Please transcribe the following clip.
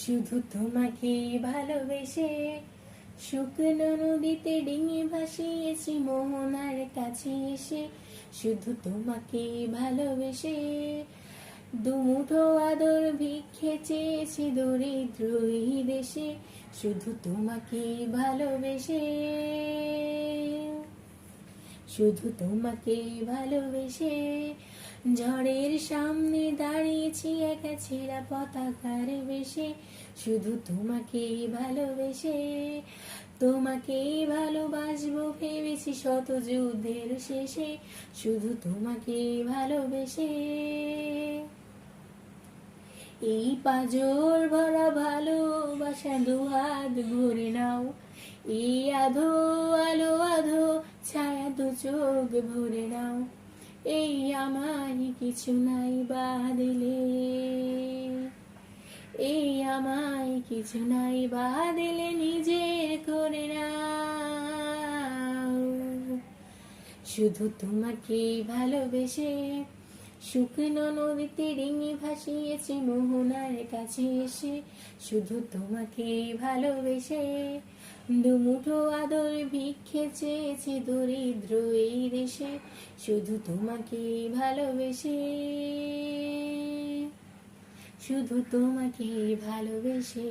শুধু তোমাকে ভালোবেসে শুকনো নদীতে ডিঙি ভাসিয়েছি মোহনার কাছে এসে। শুধু তোমাকে ভালোবেসে দুমুঠো আদর ভিক্ষে চেয়েছি দরিদ্র এই দেশে। শুধু তোমাকে ভালোবেসে, শুধু তোমাকে ভালোবেসে ঝড়ের সামনে দাঁড়িয়েছি একা ছেঁড়া পতাকার বেশে। শুধু তোমাকে ভালোবেসে তোমাকেই ভালোবাসবো ভেবেছি শত যুদ্ধের শেষে। শুধু তোমাকে ভালোবেসে এই পাজর ভরা ভালোবাসা দুহাত ভরে নাও। এই আধো আলো আধো ছায়া দু চোখ ভরে নাও। এই আমার কিছু নাই বাদলে, এই আমায় কিছু নাই বাদলে নিজের করে নাও। শুধু তোমাকে ভালোবেসে শুকনো নদীতে ডিঙি ভাসিয়েছি মোহনার কাছে এসে। শুধু তোমাকে ভালোবেসে দুমুঠো আদর ভিক্ষে চেয়েছি দরিদ্র এই দেশে। শুধু তোমাকে ভালোবেসে, শুধু তোমাকে ভালোবেসে।